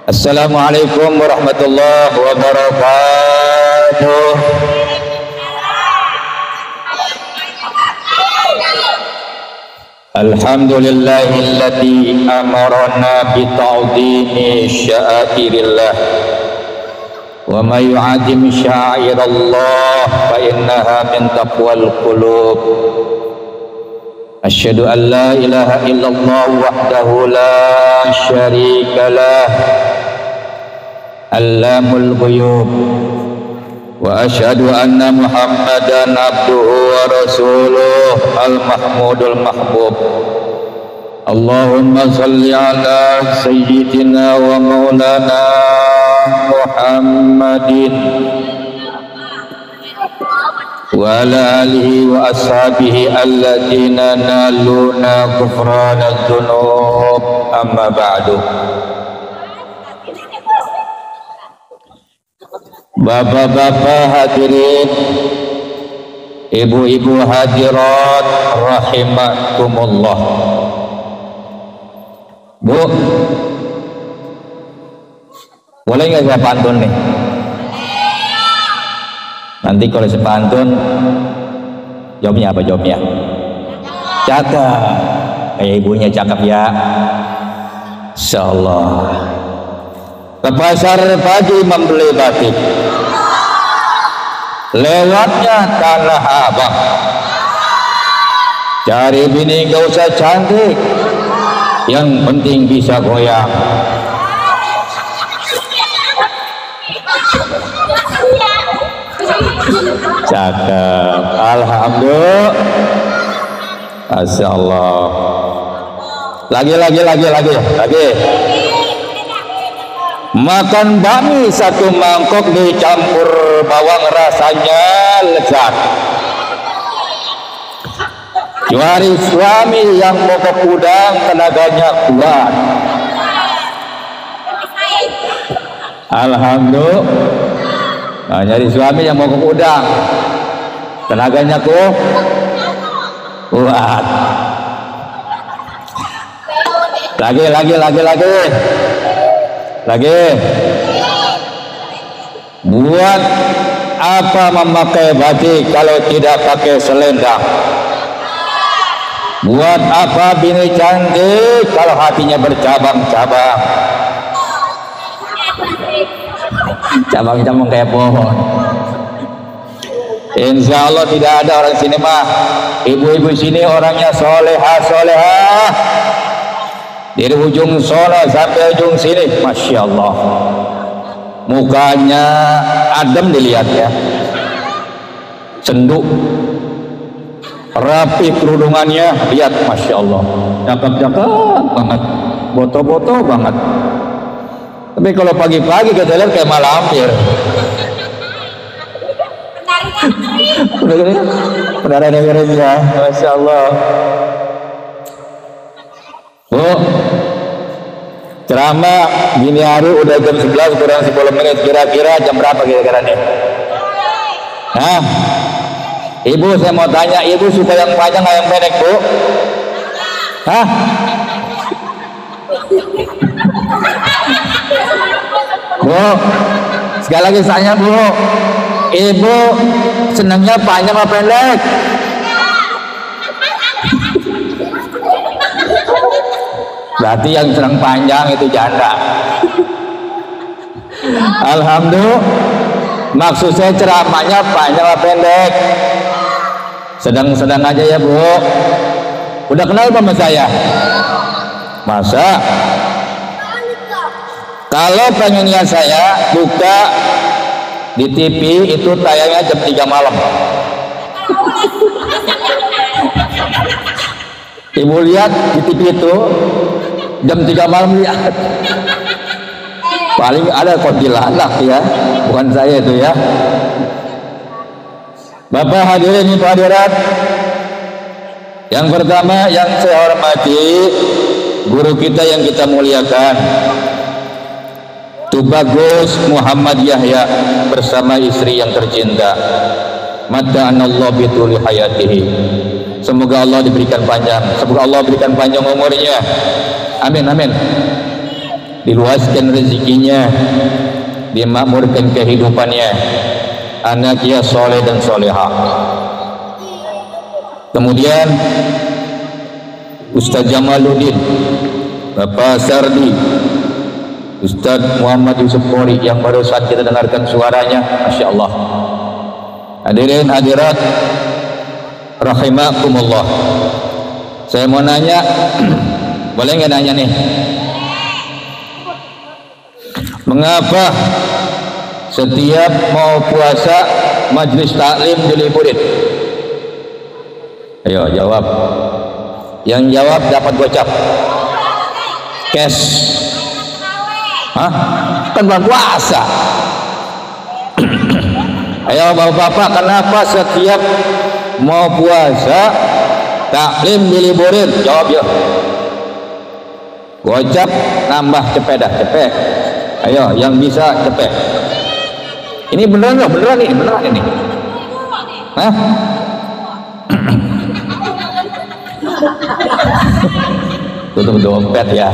Assalamualaikum warahmatullahi wabarakatuh. Alhamdulillahilladzi amarana bi ta'dhimi sya'airillah wa may yu'azzim sya'airallah fa innaha min taqwal qulub. Asyhadu an la ilaha illallah wahdahu la syarika lah allamul ghuyub wa asyhadu anna muhammadan abduhu wa rasuluh al-mahmudul mahbub. Allahumma salli ala sayyidina wa maulana Muhammadin wa ala alihi wa ashabihi alladzina naluna ghufranadz dzunub, amma ba'du. Bapak-bapak hadirin, ibu-ibu hadirat rahimakumullah. Bu, boleh nggak saya pantun nih? Nanti kalau saya pantun, jawabnya apa jawabnya? Cakep, kayak ibunya cakep ya. Insyaallah. Ke pasar pagi membeli batik, lewatnya Tanah Abang, cari bini gak usah cantik, yang penting bisa goyang. Cakep, alhamdulillah, masya Allah. Lagi. Makan bakmi satu mangkok dicampur bawang rasanya lezat. Cari suami yang mau ke udang tenaganya kuat. Alhamdulillah. Nah, nyari suami yang mau ke udang tenaganya kuat. Lagi. Buat apa memakai batik kalau tidak pakai selendang? Buat apa bini cantik kalau hatinya bercabang-cabang? Cabang-cabang kayak pohon. Insya Allah tidak ada orang sini mah. Ibu-ibu sini orangnya solehah. Dari ujung sono sampai ujung sini, masya Allah, mukanya adem dilihat ya, cenduk, rapi kerudungannya, lihat masya Allah, cakep banget, boto banget. Tapi kalau pagi-pagi kita lihat kayak malampir. Benar dengerin ya, masya Allah. Bu, ceramah gini hari udah jam 11 kurang 10 menit, kira-kira jam berapa kira-kira nih? Hah? Ibu, saya mau tanya, ibu suka yang panjang atau yang pendek, Bu? Hah? Bu, sekali lagi tanya, Bu, ibu senangnya panjang atau pendek? Berarti yang senang panjang itu janda. Alhamdulillah. Maksud saya ceramahnya panjang atau pendek? Sedang-sedang aja ya, Bu. Udah kenal sama saya? Masa? Kalau pengennya saya buka di TV itu tayangnya jam 3 malam. Ibu lihat di TV itu jam 3 malam, lihat paling ada kuntilanak ya, bukan saya itu ya. Bapak hadirin ibu hadirat, yang pertama yang saya hormati guru kita yang kita muliakan, Tubagus Muhammad Yahya bersama istri yang tercinta. Madda'anallahu bituli hayatihi. Semoga Allah diberikan panjang, semoga Allah berikan panjang umurnya. Amin amin. diluaskan rezekinya, dimakmurkan kehidupannya, anaknya soleh dan solehah. Kemudian Ustaz Jamaluddin, Bapak Sardi, Ustaz Muhammad Yusuf Qori yang barusan kita dengarkan suaranya, Masya Allah. Hadirin hadirat rahimakumullah, saya mau nanya, boleh nggak nanya nih? Mengapa setiap mau puasa majelis taklim diliburin? Ayo jawab. Yang jawab dapat gocap cash. Hah? Kan bulan puasa. Ayo bapak-bapak, kenapa setiap mau puasa taklim diliburin? Jawab ya. Gocap nambah cepet dah, cepet. Ayo yang bisa cepet. Ini beneran loh, beneran ini, beneran ini. Hah? Tutup dompet ya.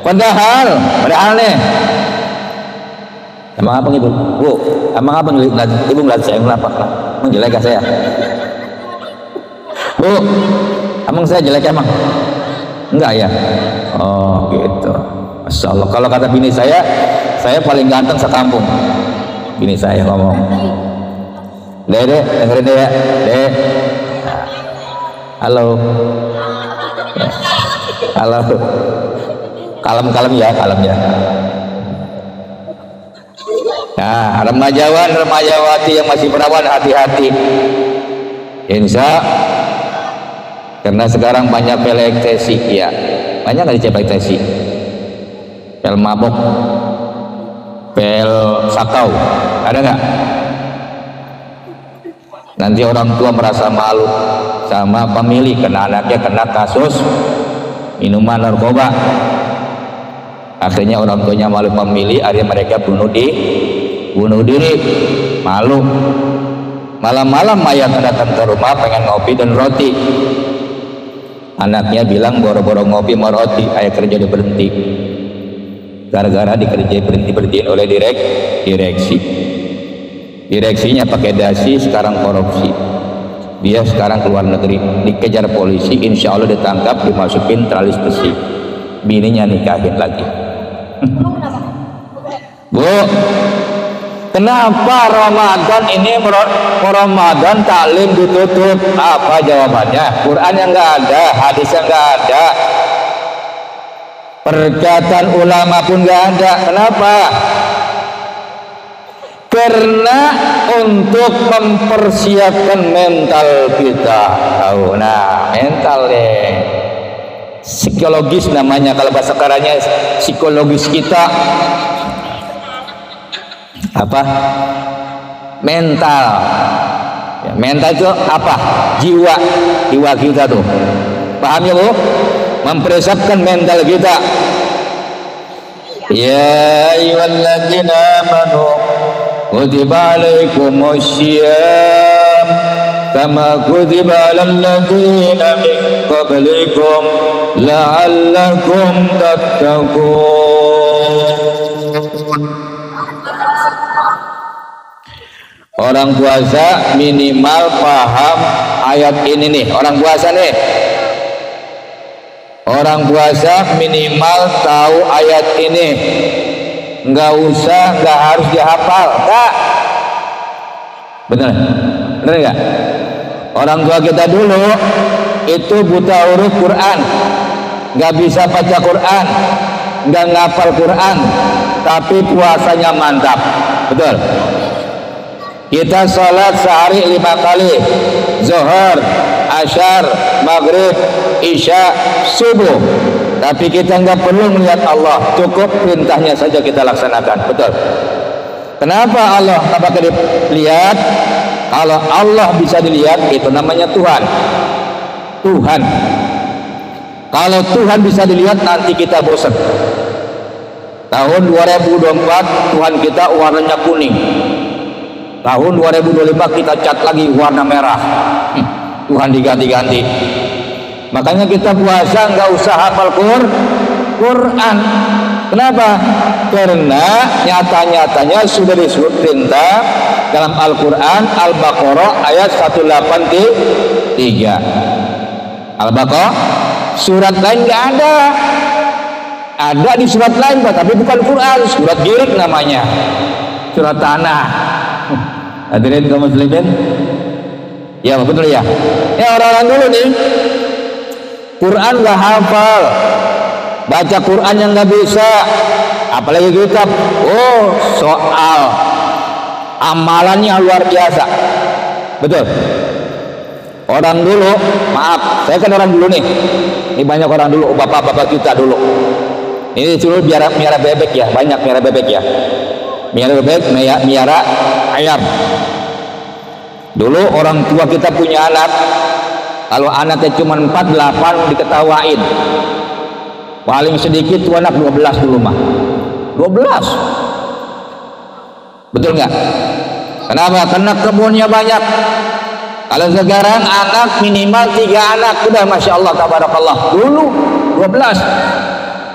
Padahal nih. Emang apa gitu? Bu, emang apa ibu ngeliat saya kenapa? Emang jelek saya? Bu, emang saya jelek emang? Enggak ya? Oh gitu. Masya Allah. Kalau kata bini saya paling ganteng sekampung. Bini saya ngomong. Dek, dengerin deh ya. Dek. Halo. Halo. Kalem-kalem ya, kalem ya. Nah, remajawan, remajawati yang masih perawan, hati-hati. Insya, karena sekarang banyak pelektesi, ya. Banyak nggak dicelektesi? Pel mabok, pel sakau, ada nggak? Nanti orang tua merasa malu sama pemilik karena anaknya kena kasus minuman narkoba. Akhirnya orang tuanya malu pemilik, akhirnya mereka bunuh diri, malu. Malam-malam mayat datang ke rumah pengen ngopi dan roti. Anaknya bilang boro-boro ngopi mau roti, ayah kerja udah berhenti. Gara-gara berhentiin oleh direksi. Direksinya pakai dasi, sekarang korupsi. Dia sekarang keluar negeri, dikejar polisi, insya Allah ditangkap, dimasukin teralis besi. Bininya nikahin lagi. Bu, kenapa Ramadan ini Ramadan taklim ditutup? Apa jawabannya? Quran yang nggak ada, hadis yang nggak ada, perkataan ulama pun nggak ada. Kenapa? Karena untuk mempersiapkan mental kita. Tahu, nah mental deh. Psikologis namanya, kalau bahasa karanya psikologis kita apa? Mental ya, mental itu apa? Jiwa kita tuh, paham ya Bu? Mempersiapkan mental kita. Ya ayyuhalladzina amanu kutiba alaikumussyiyam kama kutiba alal ladzina min qablikum la'allakum tattaqun. Orang puasa minimal paham ayat ini nih. Orang puasa nih, orang puasa minimal tahu ayat ini. Nggak harus dihafal, enggak. Bener nggak? Orang tua kita dulu itu buta huruf Quran, nggak bisa baca Quran, nggak ngapal Quran, tapi puasanya mantap, betul. Kita sholat sehari 5 kali, zuhur, asyar, maghrib, isya, subuh, tapi kita nggak perlu melihat Allah, cukup perintahnya saja kita laksanakan, betul. Kenapa Allah tak pakai dilihat? Kalau Allah bisa dilihat, itu namanya Tuhan. Kalau Tuhan bisa dilihat, nanti kita bosan. Tahun 2024 Tuhan kita warnanya kuning, tahun 2025 kita cat lagi warna merah. Tuhan diganti-ganti. Makanya kita puasa nggak usah hafal Quran, Kenapa? Karena nyata-nyatanya sudah disebut perintah dalam Al-Quran Al-Baqarah ayat 183. Al-Baqarah surat lain nggak ada. Ada di surat lain, tapi bukan Quran. Surat Girik namanya, surat tanah. Hadirin kaum muslimin, ya betul ya. Ya orang-orang dulu nih, Quran nggak hafal, baca Quran yang nggak bisa, apalagi kitab. Oh, soal amalannya luar biasa, betul. Orang dulu, maaf, saya kan orang dulu nih. Ini banyak orang dulu, bapak-bapak kita dulu. Ini dulu miara bebek ya, banyak miara bebek ya. Miara bebek, miara ayam. Dulu orang tua kita punya anak, kalau anaknya cuma 4-8 diketawain. Paling sedikit tuh anak 12 dulu mah. 12. Betul nggak? Kenapa? Karena kebunnya banyak. Kalau sekarang anak minimal 3 anak sudah masya Allah tabarakallah. Dulu 12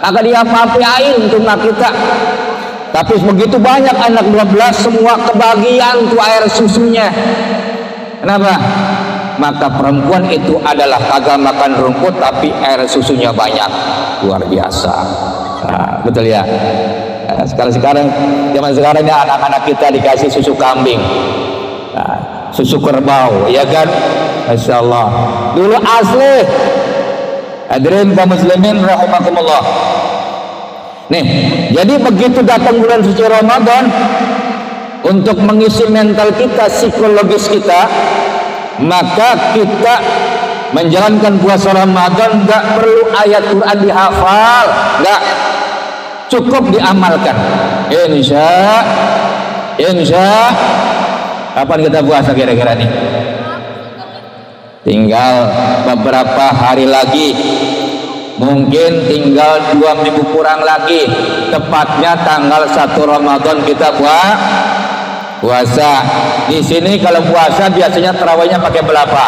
agak diapa-apain untuk anak kita. Tapi begitu banyak anak 12 semua kebagian tuh air susunya. Kenapa? Maka perempuan itu adalah kagak makan rumput tapi air susunya banyak, luar biasa. Nah, betul ya. Nah, sekarang zaman sekarang ini anak-anak kita dikasih susu kambing. Nah, susu kerbau, ya kan? Masya Allah. Dulu asli. Hadirin kaum muslimin rahimakumullah. Nih, jadi begitu datang bulan suci Ramadan, untuk mengisi mental kita, psikologis kita, maka kita menjalankan puasa Ramadan nggak perlu ayat Quran dihafal, nggak, cukup diamalkan. Insya kapan kita puasa kira-kira nih? Tinggal beberapa hari lagi, mungkin tinggal 2 minggu kurang lagi, tepatnya tanggal 1 Ramadan kita puasa. Di sini kalau puasa biasanya tarawihnya pakai berapa?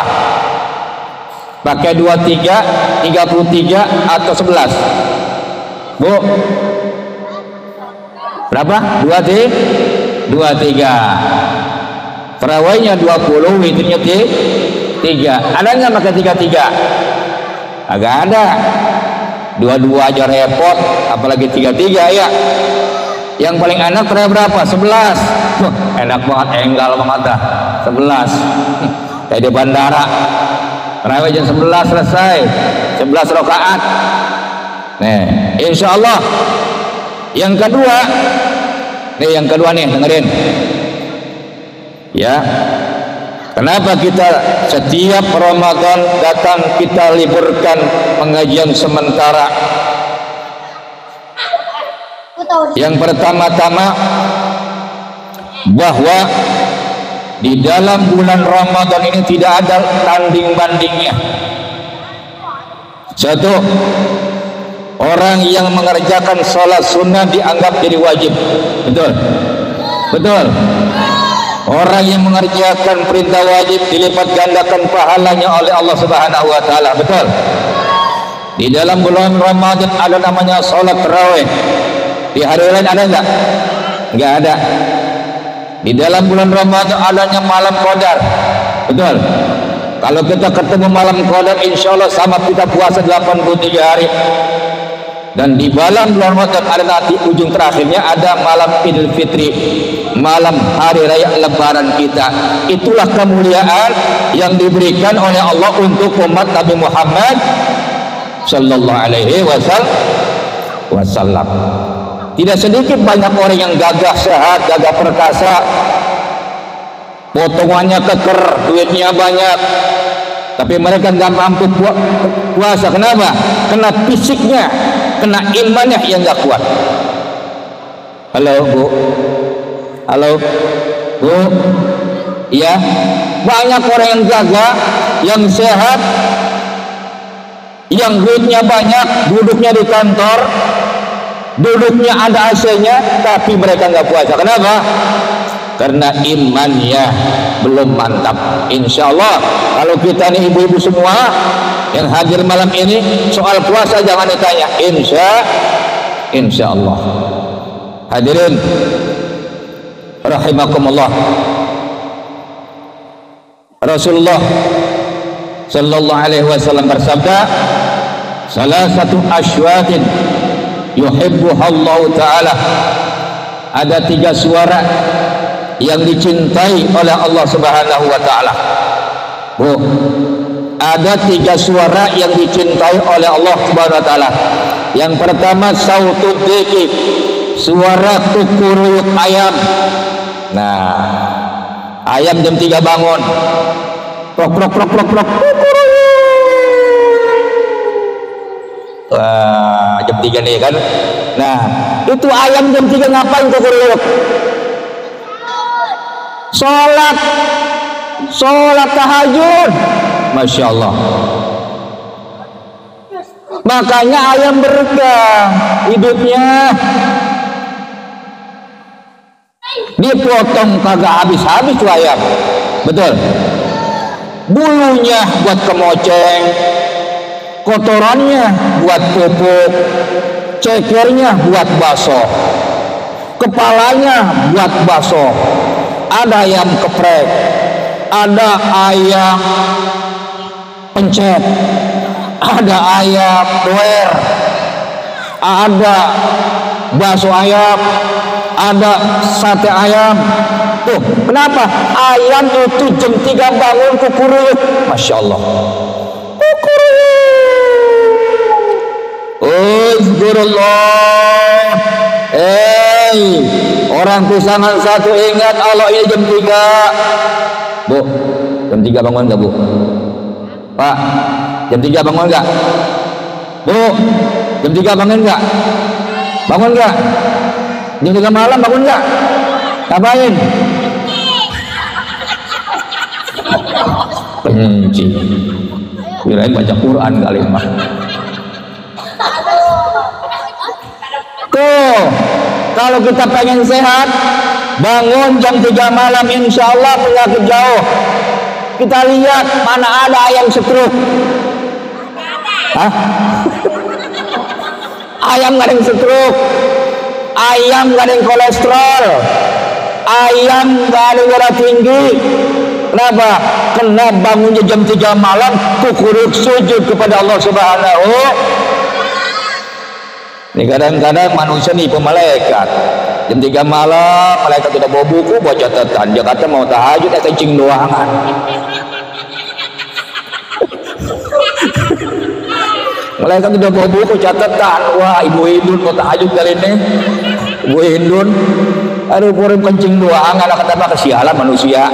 Pakai 23, 33 atau 11? Bu? Berapa? 23. Tarawihnya 20, witirnya 3. Ada nggak pakai 33? Agak ada. 22 aja repot, apalagi 33 ya. Yang paling enak terawih berapa? 11. Enak banget, enggal banget dah. 11. Kayak di bandara. Terawih jam 11 selesai. 11 rakaat. Nih, insya Allah. Yang kedua, nih dengerin. Ya. Kenapa kita setiap Ramadan datang kita liburkan pengajian sementara? Yang pertama-tama bahwa di dalam bulan Ramadan ini tidak ada tanding bandingnya. Satu, orang yang mengerjakan sholat sunnah dianggap jadi wajib. Betul? Betul. Orang yang mengerjakan perintah wajib dilipat gandakan pahalanya oleh Allah Subhanahu wa taala. Betul. Di dalam bulan Ramadan ada namanya salat tarawih. Di hari lain ada enggak? Enggak ada. Di dalam bulan Ramadan adanya malam qadar. Betul. Kalau kita ketemu malam qadar insyaallah sama kita puasa 83 hari. Dan di dalam bulan Ramadan ada nanti ujung terakhirnya ada malam Idul Fitri, malam hari raya lebaran kita. Itulah kemuliaan yang diberikan oleh Allah untuk umat Nabi Muhammad sallallahu alaihi wasallam. Tidak sedikit banyak orang yang gagah sehat, gagah perkasa, potongannya keker, duitnya banyak, tapi mereka nggak mampu puasa. Kenapa? Kena fisiknya, kena imannya yang nggak kuat. Halo Bu, halo Bu, ya, banyak orang yang gagah, yang sehat, yang duitnya banyak, duduknya di kantor, duduknya ada AC-nya, tapi mereka nggak puasa. Kenapa? Karena imannya belum mantap. Insya Allah kalau kita nih ibu-ibu semua yang hadir malam ini soal puasa jangan ditanya. insyaallah. Hadirin rahimakumullah, Rasulullah sallallahu alaihi wasallam bersabda, salah satu aswatin yuhibbuhallahu ta'ala, ada 3 suara yang dicintai oleh Allah subhanahu wa ta'ala. Bu, ada 3 suara yang dicintai oleh Allah subhanahu wa ta'ala. Yang pertama sautud dzikir, suara kukuruyuk ayam. Nah, ayam jam 3 bangun, krok krok krok krok krok, wah, jam 3 nih kan. Nah, itu ayam jam 3 ngapain kukuruyuk? Sholat tahajud. Masya Allah. Makanya ayam berkah hidupnya, dipotong kagak habis-habis tuh ayam. Betul. Bulunya buat kemoceng, kotorannya buat pupuk, cekernya buat bakso, kepalanya buat bakso. Ada ayam geprek, ada ayam pencet, ada ayam doer, ada bakso ayam, ada sate ayam. Tuh, kenapa? Ayam itu jam 3 bangun kukuruyuk. Masya Allah. Kukuruyuk. Uzgurullah. Orang Kusangan satu ingat Allah ini jam 3. Bu, jam 3 bangun gak, Bu? Pak, jam 3 bangun gak? Bu, jam 3 bangun gak? Bangun gak? Jam 3 malam bangun gak? Ngapain? Benci. Kirain baca Quran kali mah. Tuh, kalau kita pengen sehat, bangun jam 3 malam, insya Allah penyakit jauh. Kita lihat mana ada ayam stroke. Hah? Ayam gak ada yang stroke, ayam gak ada yang kolesterol, ayam gak ada darah tinggi. Kenapa? Kena bangunnya jam 3 malam kukuruk sujud kepada Allah subhanahu. Ini kadang-kadang manusia nih malaikat. Jam 3 malam malaikat udah bawa buku, bawa catatan. Dia kata mau tahajud, kencing doangan. Malaikat udah bawa buku catatan. Wah, Ibu Hindun mau tahajud kali ini. Ibu Hindun, aduh purim kencing doangan. Kata apa, kesialan manusia,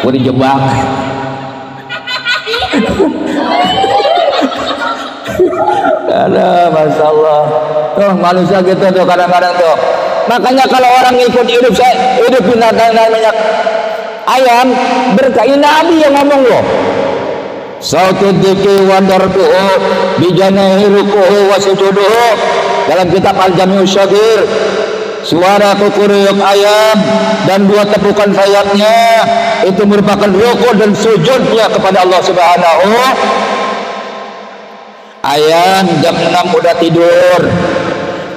gue dijebak. Ada masalah. Tuh manusia gitu tuh kadang-kadang tuh. Makanya kalau orang ikut hidup binatang namanya ayam, berkah. Nabi yang ngomong loh. Sautud dzikri wa darbuhu bijanahi rukuhu wa sujuduhu. Dalam kitab Al-Jami'us Shaghir, suara kukuruyuk ayam dan 2 tepukan sayapnya itu merupakan ruku dan sujudnya kepada Allah subhanahu. Ayam jam 6 udah tidur,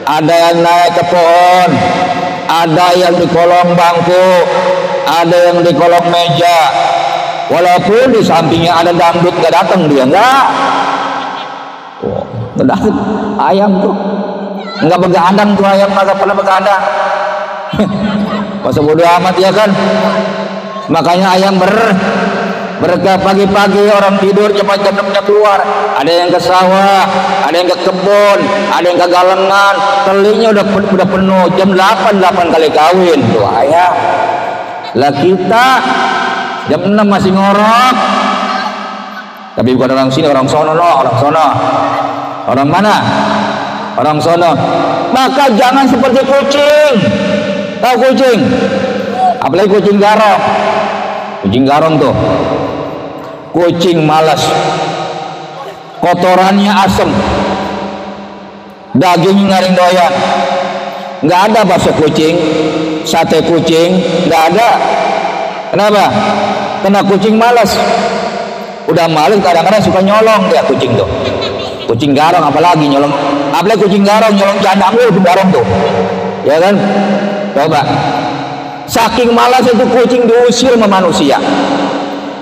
ada yang naik ke pohon, ada yang di kolong bangku, ada yang di kolong meja. Walaupun di sampingnya ada dangdut, gak datang dia, enggak. Oh, datang ayam tuh enggak begadang tuh ayam, kagak pernah begadang. Masa bodo amat ya kan. Makanya ayam berkah pagi-pagi orang tidur jam 6-nya keluar. Ada yang ke sawah, ada yang ke kebun, ada yang ke galengan. Telinya udah penuh. Jam 8 kali kawin tuh ayam. Lah kita jam 6 masih ngorok. Tapi bukan orang sini, orang sono, orang sono. Orang mana? Orang sono. Maka jangan seperti kucing. Tahu kucing? Apalagi kucing garong. Kucing garong tuh, kucing malas, kotorannya asem, dagingnya ngaring doyan. Nggak ada bakso kucing, sate kucing, nggak ada. Kenapa? Karena kucing malas. Udah malas kadang-kadang suka nyolong dia kucing tuh. Kucing garong apalagi nyolong, apalagi kucing garong nyolong candang lu itu garong tuh, ya kan? Coba, saking malas itu kucing diusir sama manusia,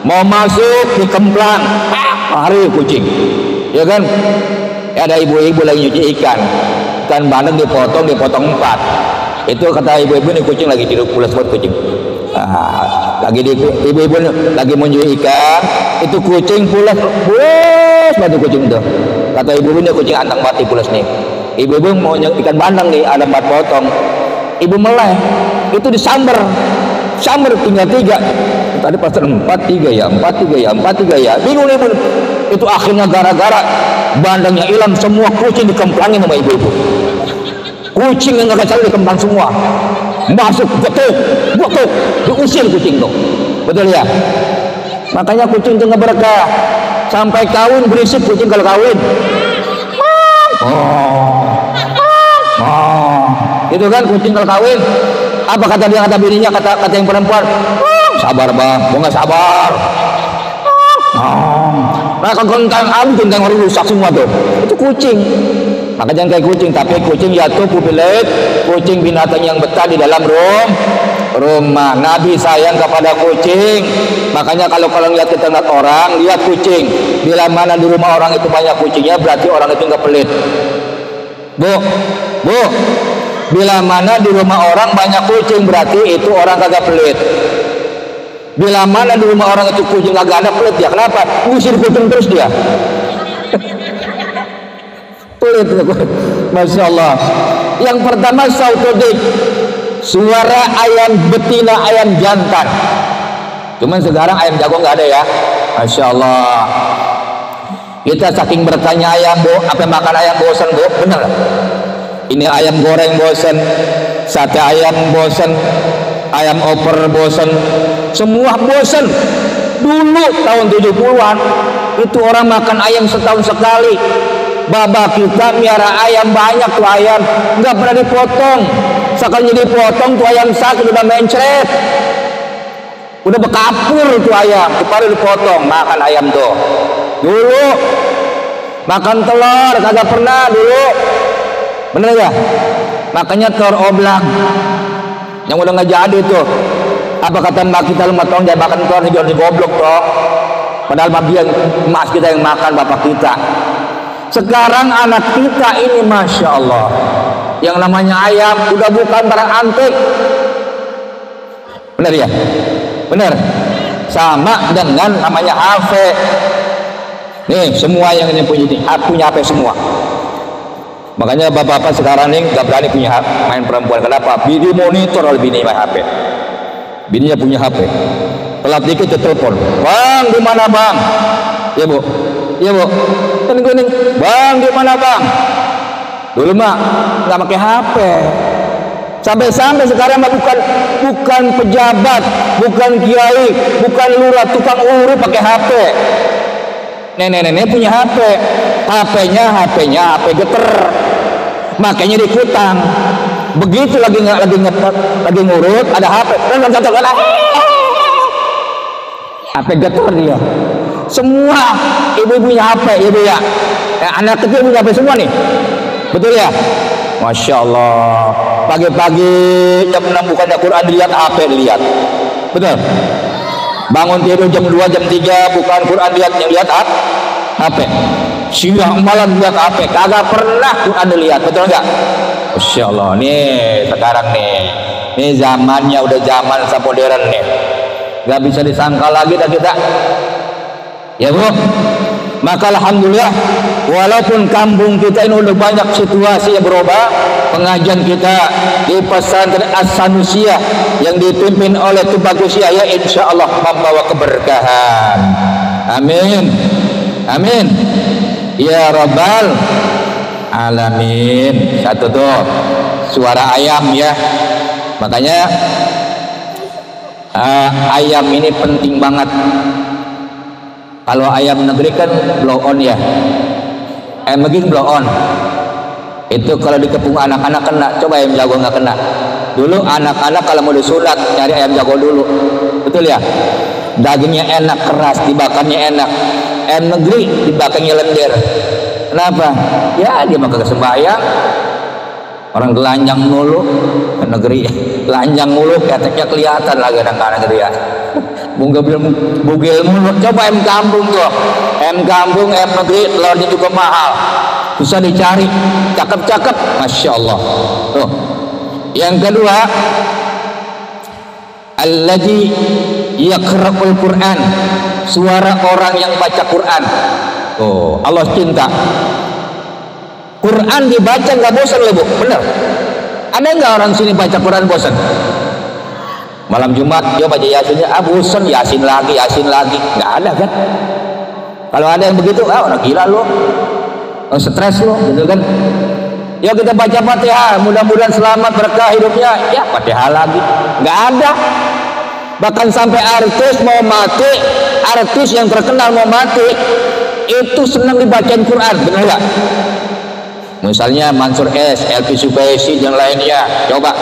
mau masuk dikemplang, lari kucing, ya kan? Ada ibu-ibu lagi nyuci ikan bandeng dipotong 4, itu kata ibu-ibu nih kucing lagi tidur pulas buat kucing. Lagi ibu-ibu lagi menyuci ikan, itu kucing pulas batu kucing itu. Kata ibu-ibu nih kucing antang mati pulas nih. Ibu-ibu mau ikan bandeng nih ada 4 potong. Ibu meleh, itu disamber tinggal 3. Tadi pas 4, 3 ya, 4, 3 ya, 4, 3 ya. Bingung ibu. Itu akhirnya gara-gara bandengnya hilang semua, kucing dikemplangin sama ibu-ibu. Kucing yang nggak salah dikemplang semua. Masuk betul, diusir kucing tuh. Betul ya? Makanya kucing itu nggak berkah. Sampai kawin berisik kucing kalau kawin. Itu kan kucing kalau kawin. Apa kata dia, kata bininya, kata yang perempuan? Sabar bang, gua nggak sabar. Nah kentang orang rusak semua tuh. Itu kucing. Maka jangan kayak kucing, tapi kucing yaitu pupilet, kucing binatang yang betah di dalam rumah. Nabi sayang kepada kucing. Makanya kalau lihat kita lihat orang, lihat kucing. Bila mana di rumah orang itu banyak kucingnya, berarti orang itu nggak pelit. Bu, bila mana di rumah orang banyak kucing, berarti itu orang kagak pelit. Bila mana di rumah orang itu kucing kagak ada, pelit ya. Kenapa? Ngusir kucing terus dia. Pelit, masya Allah. Yang pertama sautodik, suara ayam betina, ayam jantan. Cuman sekarang ayam jago nggak ada ya, masya Allah. Kita saking bertanya ayam, bu, apa makan ayam bosan bu? Bener. Ini ayam goreng bosan, sate ayam bosan, ayam oper bosan, semua bosan. Dulu tahun 70-an itu orang makan ayam setahun sekali. Baba kita miara ayam banyak tuh, ayam nggak pernah dipotong. Sekali dipotong tuh ayam sakit udah mencret, udah bekapur tuh ayam, baru dipotong. Makan ayam tuh dulu, makan telur kagak pernah dulu, bener ya? Makanya telur oblang yang udah nggak jadi tuh. Apa kata mbak kita, lu matong jangan makan telur, jangan digoblok toh. Padahal emas kita yang makan, bapak kita. Sekarang anak kita ini masya Allah, yang namanya ayam udah bukan barang antik. Benar ya? Benar. Sama dengan namanya HP. Nih semua yang ini punya HP semua. Makanya bapak-bapak sekarang ini nggak berani punya main perempuan. Kenapa? Bini monitor oleh bini main HP. Bininya punya HP. Telat dikit telepon. Bang, di mana bang? Ya bu. Iya bu, kan gue nih, bang di mana bang? Dulu mah nggak pakai HP. Sampai sekarang mah bukan pejabat, bukan kiai, bukan lurah, tukang urut pakai HP. Nenek-nenek punya HP, HP-nya HP geter, makanya dikutang. Begitu lagi ngurut, ada HP, HP geter dia. Semua ibu punya HP, ibu ya. Anak kecil punya HP semua nih, betul ya? Masya Allah. Pagi-pagi jam 6 bukannya Quran dilihat, HP dilihat, betul? Bangun tidur jam 2, jam 3 bukan Quran lihat HP. Siang malam lihat HP, kagak pernah Quran dilihat, betul nggak? Masya Allah. Nih sekarang nih zamannya udah zaman modern nih, nggak bisa disangka lagi dah kita. Ya bu, maka alhamdulillah walaupun kampung kita ini udah banyak situasi yang berubah, pengajian kita di pesantren As-Sanusiah yang dipimpin oleh Tubagusia ya insya Allah membawa keberkahan. Amin, amin ya rabbal alamin. Satu tuh suara ayam ya, makanya ayam ini penting banget. Kalau ayam negeri kan blow on ya, ayam negeri blow on. Itu kalau dikepung anak-anak kena, coba ayam jago nggak kena. Dulu anak-anak kalau mau disunat nyari ayam jago dulu, betul ya? Dagingnya enak, keras, dibakarnya enak. Ayam negeri dibakarnya lendir. Kenapa? Ya dia mah kagak sembahyang. Orang telanjang mulu ke negeri, telanjang mulu, keteknya kelihatan lagi anak-anak negeri ya. Bugil mulu. Coba M kampung tuh, M kampung, M negeri, telurnya juga mahal, susah dicari, cakep-cakep, masya Allah. Tuh. Yang kedua, alladzi yaqra'ul Qur'an, suara orang yang baca Quran. Oh, Allah cinta. Quran dibaca nggak bosan loh Bu, bener? Ada nggak orang sini baca Quran bosan? Malam Jumat dia baca Yasinnya, bosan, Yasin lagi, nggak ada kan? Kalau ada yang begitu, orang gila lo, stres lo, gitu kan? Ya kita baca Fatihah, mudah-mudahan selamat berkah hidupnya, ya Fatihah lagi, nggak ada. Bahkan sampai artis mau mati, artis yang terkenal mau mati, itu senang dibacain Quran, bener nggak? Misalnya Mansur S, Elvi Sukaisi dan lainnya, coba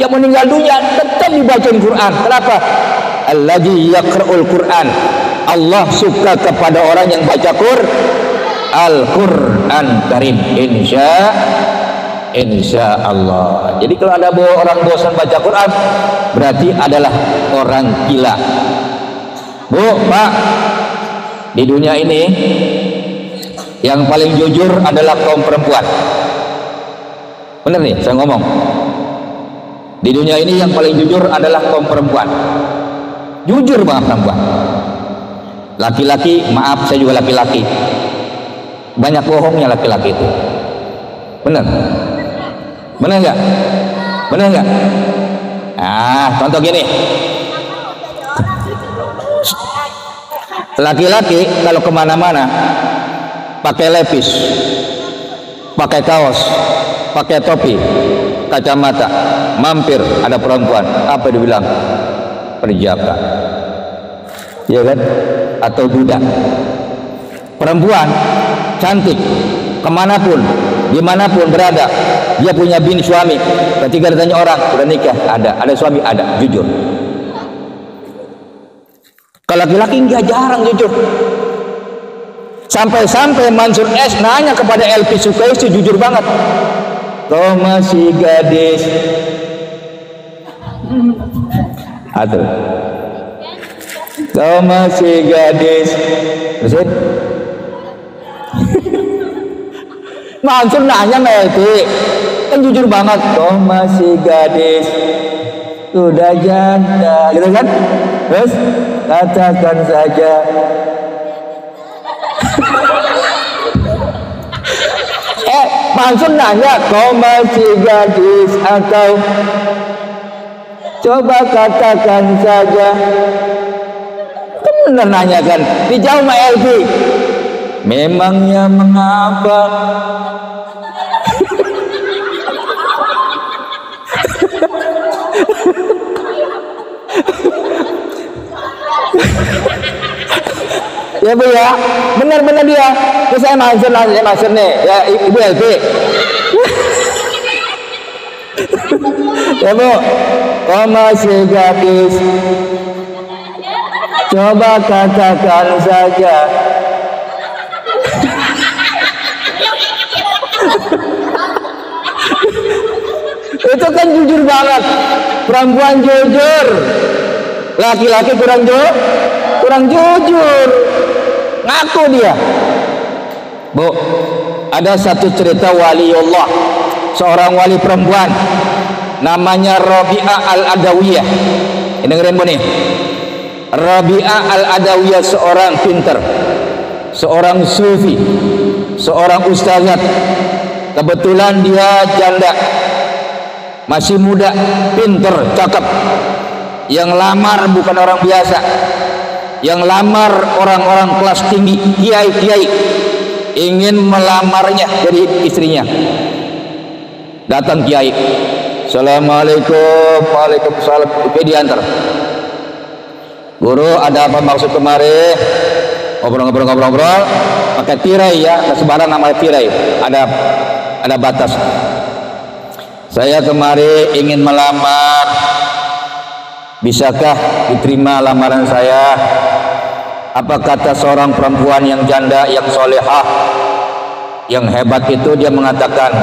yang meninggal dunia tetap dibacain Quran. Kenapa? Alladzi yaqra'ul Quran, Allah suka kepada orang yang baca Al-Quran Karim, insya Allah. Jadi kalau ada orang bosan baca Quran, berarti adalah orang gila. Bu, Pak, di dunia ini yang paling jujur adalah kaum perempuan. Benar nih saya ngomong. Di dunia ini yang paling jujur adalah kaum perempuan. Jujur banget perempuan. Laki-laki, maaf saya juga laki-laki, banyak bohongnya laki-laki itu. Benar? Benar nggak? Benar nggak? Contoh gini. Laki-laki kalau kemana-mana pakai lepis, pakai kaos, pakai topi, kacamata, mampir ada perempuan, apa dibilang? Perjaka, ya kan? Atau budak. Perempuan cantik, kemanapun, dimanapun berada, dia punya bini suami. Ketika ditanya orang, udah nikah? Ada suami? Ada, jujur. Kalau laki-laki nggak, jarang jujur. Sampai-sampai Mansur S nanya kepada Elvi Sukaisi, jujur banget, kau masih gadis? Aduh, kau masih gadis? Terusin. Mansur nanya sama Elvi, kan jujur banget, kau masih gadis, sudah janda, gitu kan? Terus katakan saja. Mansur nanya, kau masih gadis atau? Coba katakan saja. Kan bener nanya kan? Dijawab sama Elvi, memangnya mengapa? Ya Bu ya, benar-benar dia. Terus saya Mansur nih, ya Ibu Elvi. Ya Bu, kau masih gadis, coba katakan saja. Itu kan jujur banget, perempuan jujur, laki-laki kurang jujur, ngaku dia. Bu, ada satu cerita waliullah, seorang wali perempuan namanya Rabi'ah al-Adawiyah. Ini dengerin Bu nih. Rabi'ah al-Adawiyah seorang pinter, seorang sufi, seorang ustazat. Kebetulan dia janda, masih muda, pinter, cakep. Yang lamar bukan orang biasa, yang lamar orang-orang kelas tinggi, kiai-kiai, ingin melamarnya jadi istrinya. Datang kiai, assalamualaikum, waalaikumsalam, oke diantar. Guru, ada apa maksud kemari? Ngobrol, pakai tirai ya, sebarang namanya tirai, ada batas. Saya kemari ingin melamar, bisakah diterima lamaran saya? Apa kata seorang perempuan yang janda, yang solehah, Yang hebat itu dia mengatakan,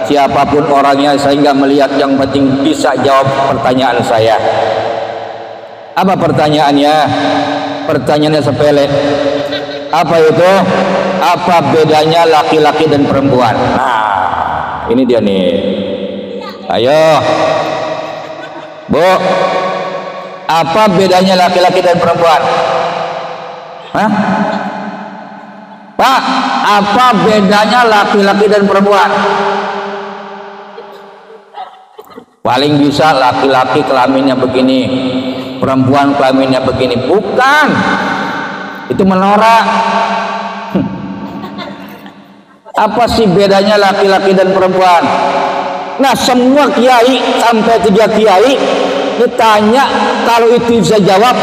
siapapun orangnya saya nggak melihat, yang penting bisa jawab pertanyaan saya. Apa pertanyaannya? Pertanyaannya sepele. Apa itu? Apa bedanya laki-laki dan perempuan? Nah, ini dia nih. Ayo, Bu, apa bedanya laki-laki dan perempuan? Hah? Pak, apa bedanya laki-laki dan perempuan? Paling bisa laki-laki kelaminnya begini, perempuan kelaminnya begini. Bukan, itu menora. Apa sih bedanya laki-laki dan perempuan? Nah, semua kiai sampai 3 kiai ditanya, kalau itu bisa jawab,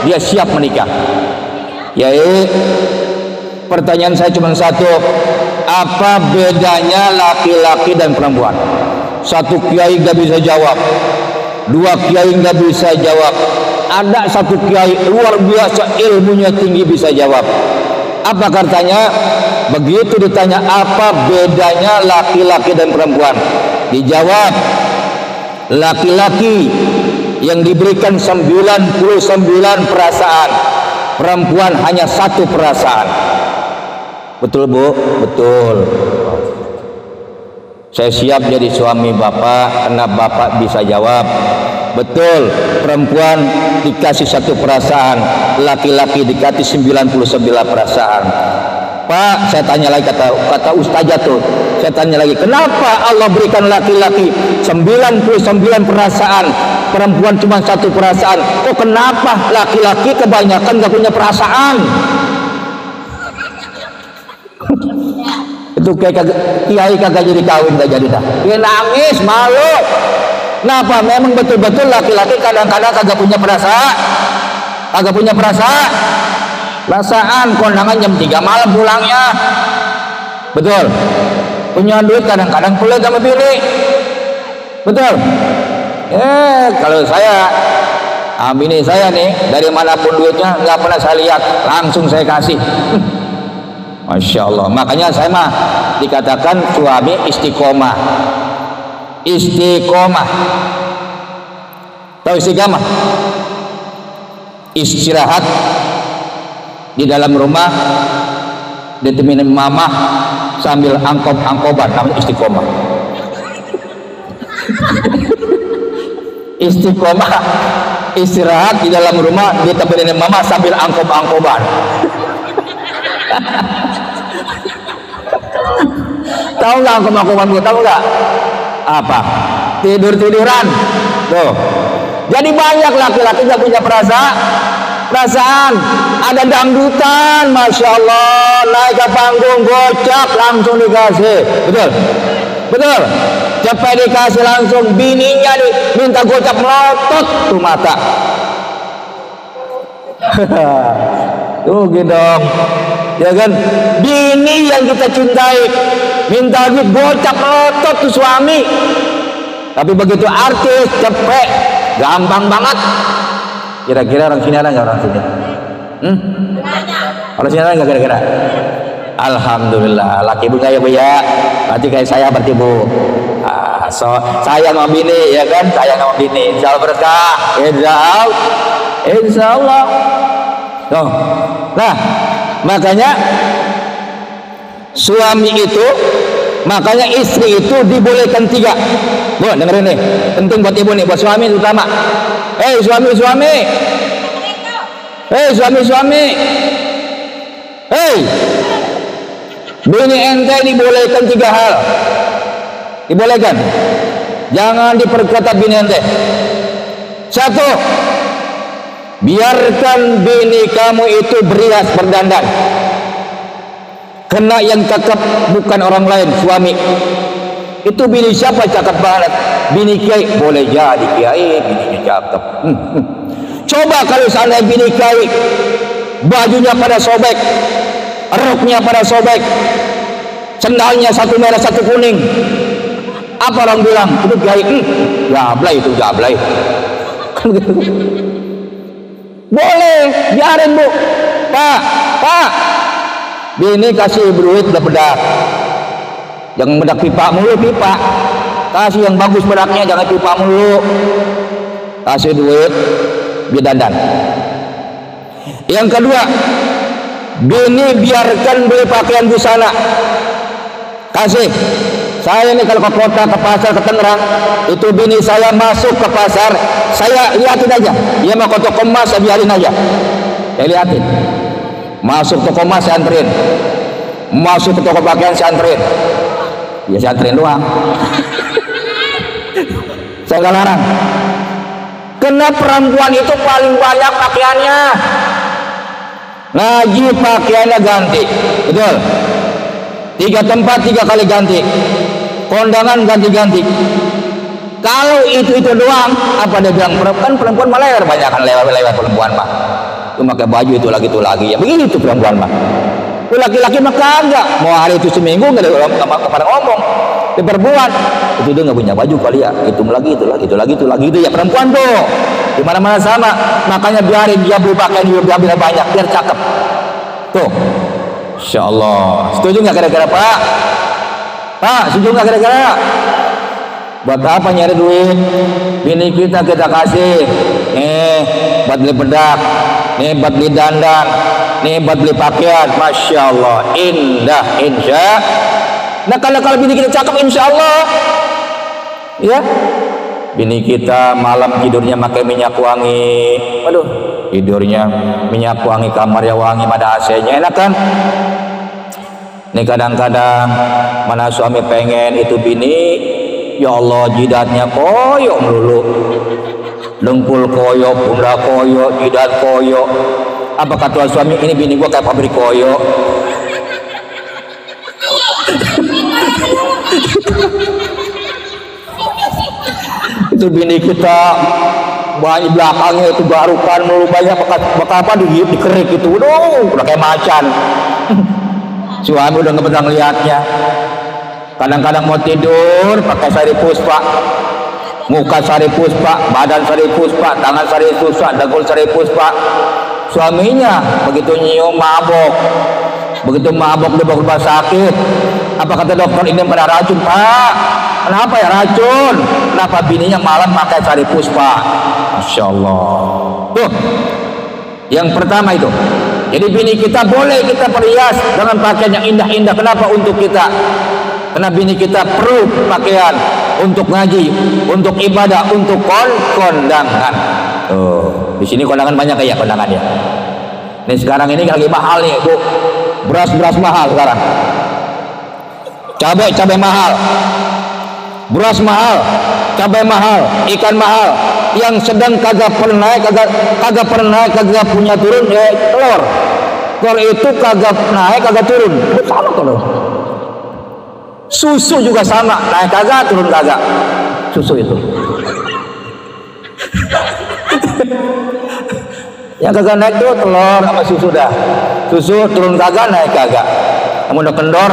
dia siap menikah. Yaitu pertanyaan saya cuma satu, apa bedanya laki-laki dan perempuan? 1 kiai nggak bisa jawab, 2 kiai nggak bisa jawab, ada 1 kiai luar biasa ilmunya tinggi bisa jawab. Apa katanya? Begitu ditanya apa bedanya laki-laki dan perempuan, dijawab, laki-laki yang diberikan 99 perasaan, perempuan hanya 1 perasaan. Betul, Bu? Betul. Saya siap jadi suami Bapak karena Bapak bisa jawab. Betul, perempuan dikasih 1 perasaan, laki-laki dikasih 99 perasaan. Pak, saya tanya lagi, kata ustazah tuh, saya tanya lagi, kenapa Allah berikan laki-laki 99 perasaan, perempuan cuma 1 perasaan? Oh, kenapa laki-laki kebanyakan gak punya perasaan? Itu kiai kagak jadi kawin, gak jadi dah. Dia nangis, malu. Kenapa? Memang betul-betul laki-laki kadang-kadang kagak punya perasaan. Kagak punya perasaan. Perasaan kondangan jam 3 malam pulangnya. Betul. Punya duit kadang-kadang pulang sama bini. Betul. Kalau saya, bini saya nih, dari manapun duitnya nggak pernah saya lihat, langsung saya kasih. Masya Allah. Makanya saya mah dikatakan suami istiqomah. Istiqomah. Tahu istiqomah? Istirahat di dalam rumah, ditemenin mama sambil angkob-angkoban, namanya istiqomah. Istiqomah, istirahat di dalam rumah, ditemenin mama sambil angkob-angkoban. Tahu nggak angkob-angkoban? Tahu nggak? Apa? Tidur-tiduran. Tuh. Jadi banyak laki-laki nggak punya perasaan. Ada dangdutan, masya Allah, naik ke panggung gocap langsung dikasih. Betul, betul. Cepet dikasih langsung, bininya minta gocap melotot tuh mata. Tuh gitu, ya kan? Bini yang kita cintai minta duit gocap melotot tuh suami. Tapi begitu artis cepet, gampang banget. Kira-kira orang sini ada nggak orang sini? Orang sini ada nggak kira-kira? Alhamdulillah, laki ibu nggak ya Bu ya? Berarti kayak saya berarti Bu. Saya sama bini ya kan? Saya sama bini. Insya Allah berkah. Insya Allah. Tuh. Nah, makanya suami itu, makanya istri itu dibolehkan 3. Bu, dengerin nih, penting buat ibu nih, buat suami terutama. Suami-suami. Suami-suami. Bini ente dibolehkan 3 hal. Dibolehkan. Jangan diperkata bini ente. 1, biarkan bini kamu itu berias berdandan. Kena yang cakep bukan orang lain, suami. Itu bini siapa cakep banget? Bini kiai, boleh jadi kiai, bininya cakep. Coba kalau seandainya bini kiai, bajunya pada sobek, roknya pada sobek, sendalnya 1 merah 1 kuning. Apa orang bilang? Itu kiai. Gablay itu, gablay. Boleh, biarin Bu. Pak, bini kasih duit udah bedak. Jangan bedak pipa mulu, pipa. Kasih yang bagus bedaknya, jangan pipa mulu. Kasih duit biar dandan. Yang kedua, bini biarkan beli pakaian busana. Kasih. Saya ini kalau ke kota, ke pasar, ke Tangerang, itu bini saya masuk ke pasar, saya lihatin aja. Dia mau ke toko emas, saya biarin aja. Saya lihatin. Masuk toko emas, saya anterin. Masuk ke toko pakaian, saya anterin. Ya saya anterin doang. Saya nggak larang. Karena perempuan itu paling banyak pakaiannya. Ngaji pakaiannya ganti, betul. 3 tempat 3 kali ganti. Kondangan ganti-ganti. Kalau itu doang, apa dia bilang perempuan malah banyak kan lewat perempuan mah. Itu pakai baju itu lagi ya begitu perempuan mah. Itu laki-laki mah kagak. Mau hari itu seminggu nggak ada orang pada ngomong. Diperbuat itu dia nggak punya baju kali ya. Itu lagi itu ya perempuan tuh. Di mana-mana sama. Makanya biarin dia beli pakaian dia biar banyak biar cakep. Tuh. Insya Allah. Setuju nggak kira-kira Pak? Pak, setuju nggak kira-kira? Buat apa nyari duit? Bini kita kasih. Buat beli bedak. Buat beli dandan. Buat beli pakaian. Masya Allah. Indah. Insya. Nah kalau bini kita cakep, insya Allah. Ya. Bini kita malam tidurnya pakai minyak wangi. Waduh, tidurnya minyak wangi, kamarnya wangi, ada AC-nya, enak kan? Ini kadang-kadang mana suami pengen itu bini, ya Allah jidatnya koyok melulu, dengkul koyok, pundak koyok, jidat koyok. Apa kata suami, ini bini gua kayak pabrik koyok. Itu bini kita banyak belakangnya itu garukan mulu banyak bekas apa dikerik itu, udah kayak macan. Suami udah nggak pernah lihatnya. Kadang-kadang mau tidur pakai sari puspa, muka sari puspa, badan sari puspa, tangan sari puspa, dengkul sari puspa. Suaminya begitu nyium mabok, begitu mabok dia bawa rumah sakit. Apa kata dokter, ini pada racun Pak? Kenapa ya racun? Kenapa bininya malam pakai sari puspa? Masya Allah. Tuh, yang pertama itu. Jadi bini kita boleh kita perhias dengan pakaian yang indah-indah. Kenapa? Untuk kita. Karena bini kita perlu pakaian untuk ngaji, untuk ibadah, untuk kondangan. Di sini kondangan banyak ya kondangannya. Nih sekarang ini lagi mahal nih, Bu. Beras mahal sekarang. Cabai mahal. Beras mahal, cabai mahal, ikan mahal. Yang sedang kagak pernah punya turun ya telur. Telur itu kagak naik kagak turun. Itu sama telur. Susu juga sama, naik kagak turun kagak. Susu itu. Yang kagak naik tuh telur sama susu dah. Susu turun kagak, naik kagak. Kamu udah kendor.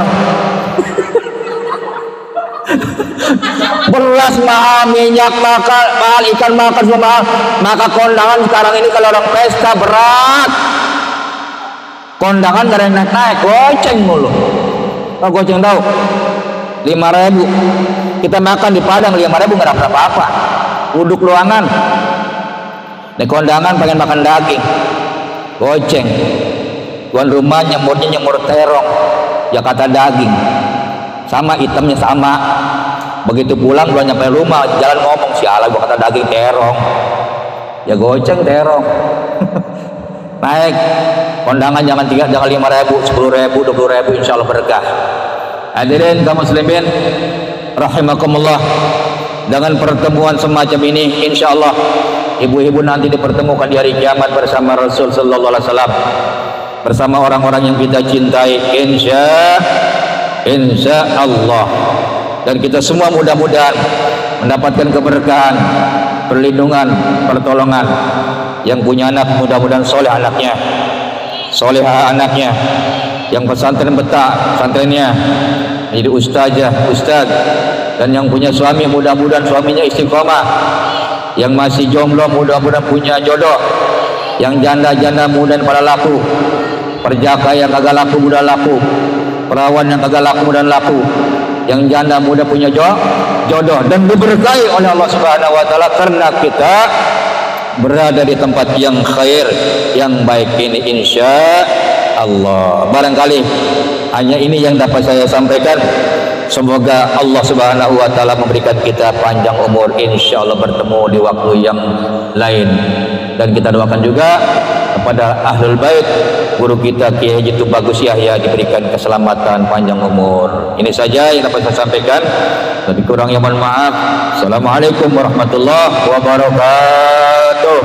Beras mahal, minyak mahal, ikan mahal, semua mahal. Maka kondangan sekarang ini kalau orang pesta berat. Kondangan gak ada yang naik, goceng mulu. Kalau goceng tahu 5.000. Kita makan di Padang 5.000 gak dapat apa-apa. Uduk luangan. Di kondangan pengen makan daging, goceng. Tuan rumah nyemur terong, ya kata daging. Sama hitamnya sama. Begitu pulang belum nyampe rumah jalan ngomong sialan gua kata daging terong, ya goceng terong. Naik kondangan jangan 5.000, 10.000, 20.000, insya Allah berkah. Hadirin kaum muslimin rahimakumullah, dengan pertemuan semacam ini insya Allah ibu-ibu nanti dipertemukan di hari kiamat bersama Rasul sallallahu alaihi wasallam, bersama orang-orang yang kita cintai insya Allah. Dan kita semua mudah-mudahan mendapatkan keberkahan, perlindungan, pertolongan. Yang punya anak mudah-mudahan soleh anaknya, solehah anaknya. Yang pesantren betah pesantrennya, jadi ustaz. Dan yang punya suami mudah-mudahan suaminya istiqomah. Yang masih jomblo mudah-mudahan punya jodoh. Yang janda-janda mudah pada laku. Perjaka yang kagak laku mudah laku. Perawan yang kagak laku mudah laku. yang janda muda punya jodoh dan diberkahi oleh Allah Subhanahu wa taala karena kita berada di tempat yang khair, yang baik ini insya Allah. Barangkali hanya ini yang dapat saya sampaikan. Semoga Allah Subhanahu wa taala memberikan kita panjang umur, insya Allah bertemu di waktu yang lain. Dan kita doakan juga kepada Ahlul Bait, guru kita Kiai Haji Tubagus Yahya diberikan keselamatan, panjang umur. Ini saja yang dapat saya sampaikan. Lebih kurangnya mohon maaf. Assalamualaikum warahmatullahi wabarakatuh.